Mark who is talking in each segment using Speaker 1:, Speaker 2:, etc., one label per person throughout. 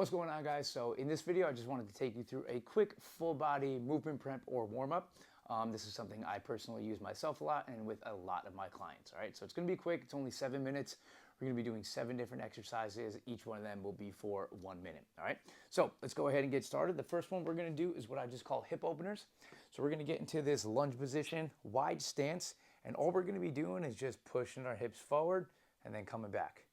Speaker 1: What's going on, guys? So in this video, I just wanted to take you through a quick full body movement prep or warm up. This is something I personally use myself a lot and with a lot of my clients. All right, so it's going to be quick. It's only 7 minutes. We're going to be doing 7 different exercises. Each one of them will be for 1 minute. All right, so let's go ahead and get started. The first one we're going to do is what I just call hip openers. So we're going to get into this lunge position, wide stance, and all we're going to be doing is just pushing our hips forward and then coming back.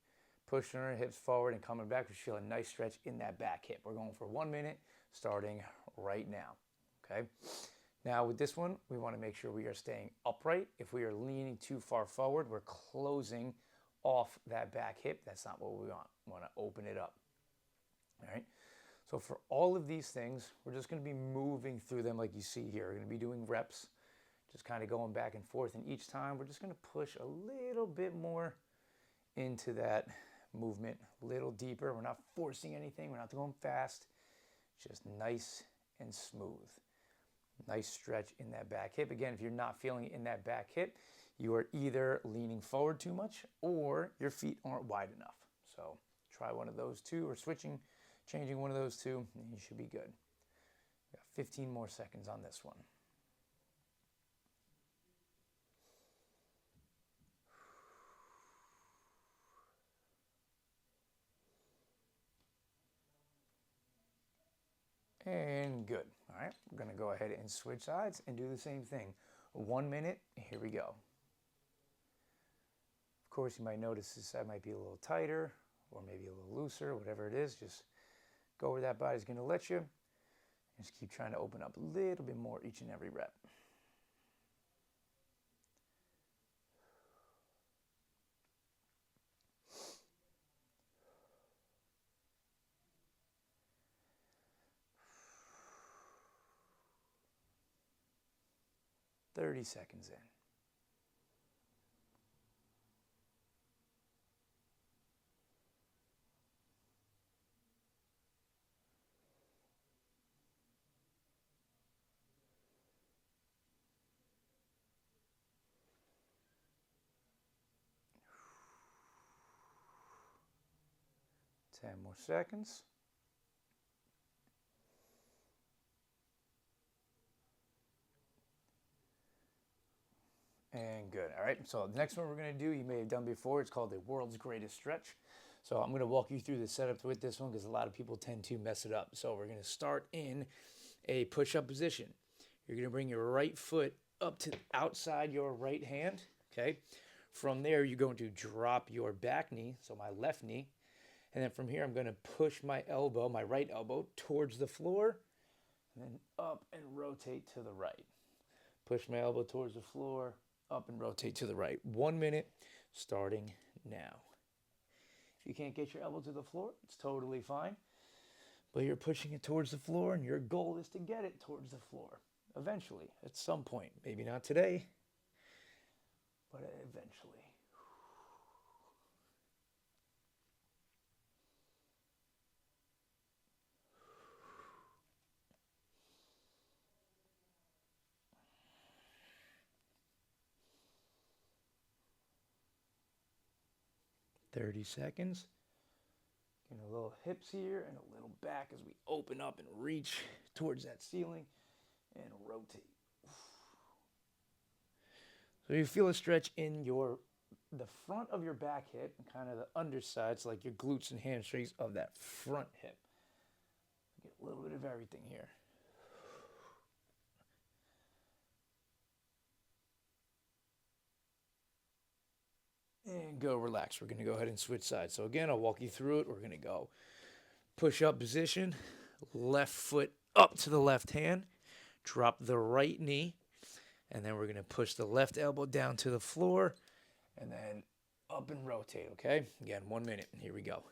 Speaker 1: Pushing our hips forward and coming back. We feel a nice stretch in that back hip. We're going for 1 minute, starting right now, okay? Now with this one, we want to make sure we are staying upright. If we are leaning too far forward, we're closing off that back hip. That's not what we want. We want to open it up, all right? So for all of these things, we're just going to be moving through them like you see here. We're going to be doing reps, just kind of going back and forth, and each time we're just going to push a little bit more into that movement, a little deeper. We're not forcing anything. We're not going fast. Just nice and smooth. Nice stretch in that back hip. Again, if you're not feeling it in that back hip, you are either leaning forward too much or your feet aren't wide enough. So try one of those two, or changing one of those two, and you should be good. We got 15 more seconds on this one. And good. All right, we're going to go ahead and switch sides and do the same thing. 1 minute, here we go. Of course, you might notice this side might be a little tighter or maybe a little looser, whatever it is. Just go where that body's going to let you. Just keep trying to open up a little bit more each and every rep. 30 seconds in. Ten more seconds. And good. All right, so the next one we're going to do, you may have done before. It's called the world's greatest stretch. So I'm going to walk you through the setup with this one because a lot of people tend to mess it up. So we're going to start in a push-up position. You're going to bring your right foot up to outside your right hand, okay? From there, you're going to drop your back knee, so my left knee. And then from here, I'm going to push my elbow, my right elbow, towards the floor, and then up and rotate to the right. Push my elbow towards the floor, up and rotate to the right. 1 minute, starting now. If you can't get your elbow to the floor, it's totally fine. But you're pushing it towards the floor, and your goal is to get it towards the floor. Eventually, at some point. Maybe not today, but eventually. 30 seconds. Getting a little hips here and a little back as we open up and reach towards that ceiling and rotate. So you feel a stretch in the front of your back hip and kind of the undersides, like your glutes and hamstrings of that front hip. Get a little bit of everything here. And go relax. We're going to go ahead and switch sides. So again, I'll walk you through it. We're going to go push-up position, left foot up to the left hand, drop the right knee, and then we're going to push the left elbow down to the floor, and then up and rotate, okay? Again, 1 minute. Here we go.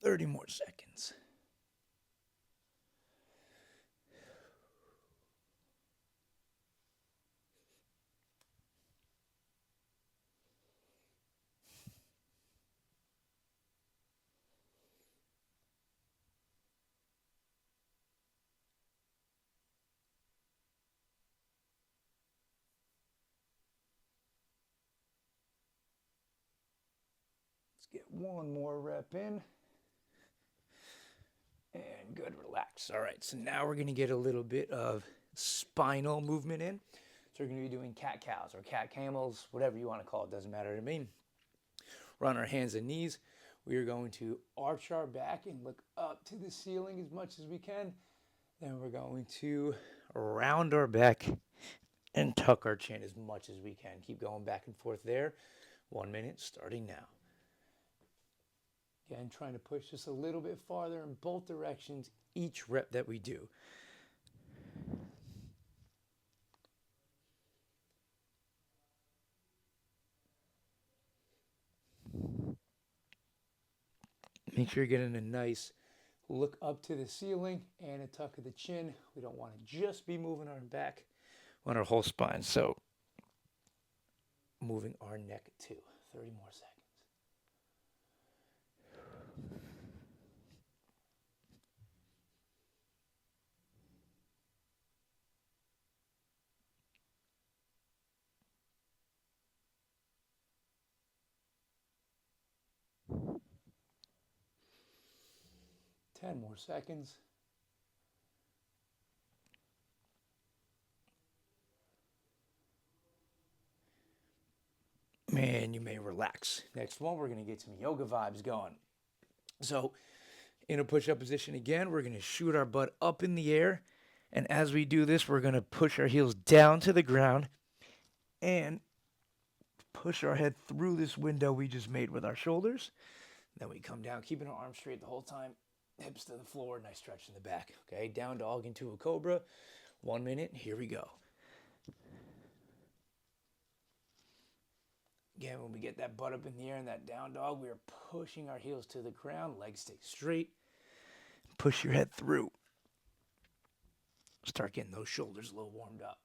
Speaker 1: Thirty more seconds. get one more rep in. And good, relax. All right, so now we're gonna get a little bit of spinal movement in. So we're gonna be doing cat-cows or cat-camels, whatever you wanna call it, doesn't matter to me. We're on our hands and knees. We are going to arch our back and look up to the ceiling as much as we can. Then we're going to round our back and tuck our chin as much as we can. Keep going back and forth there. 1 minute, starting now. Again, trying to push just a little bit farther in both directions each rep that we do. Make sure you're getting a nice look up to the ceiling and a tuck of the chin. We don't want to just be moving our back, we want our whole spine. So moving our neck too. 30 more seconds. Ten more seconds. Man, you may relax. Next one, we're going to get some yoga vibes going. So in a push-up position again, we're going to shoot our butt up in the air. And as we do this, we're going to push our heels down to the ground and push our head through this window we just made with our shoulders. Then we come down, keeping our arms straight the whole time. Hips to the floor, nice stretch in the back. Okay, down dog into a cobra. 1 minute, here we go. Again, when we get that butt up in the air in that down dog, we are pushing our heels to the ground, legs stay straight. Push your head through. Start getting those shoulders a little warmed up.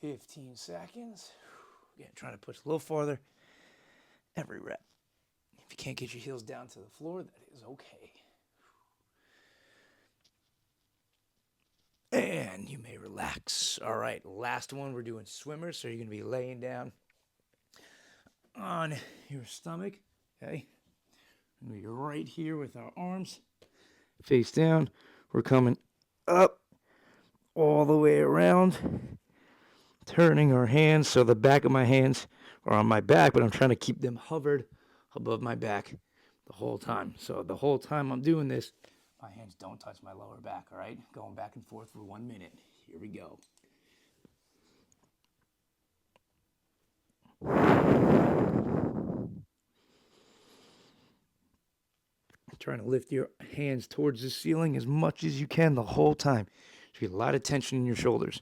Speaker 1: "15 seconds. Again, trying to push a little farther every rep. If you can't get your heels down to the floor, that is okay. And you may relax. All right, last one, we're doing swimmers. So you're going to be laying down on your stomach, okay? We're going to be right here with our arms face down. We're coming up all the way around, turning our hands so the back of my hands are on my back, but I'm trying to keep them hovered above my back the whole time. So the whole time I'm doing this, my hands don't touch my lower back, all right? Going back and forth for 1 minute. Here we go. Trying to lift your hands towards the ceiling as much as you can the whole time. You get a lot of tension in your shoulders.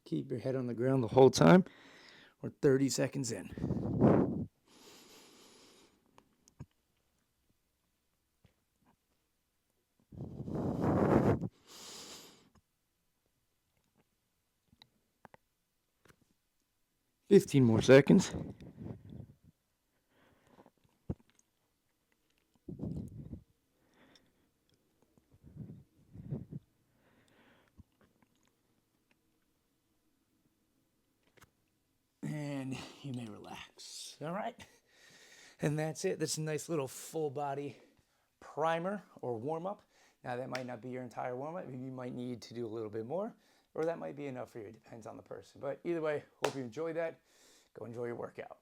Speaker 1: Keep your head on the ground the whole time. We're 30 seconds in. "15 more seconds. And you may relax. All right. And that's it. That's a nice little full body primer or warm up. Now, that might not be your entire warm up. Maybe you might need to do a little bit more, or that might be enough for you. It depends on the person. But either way, hope you enjoyed that. Go enjoy your workout.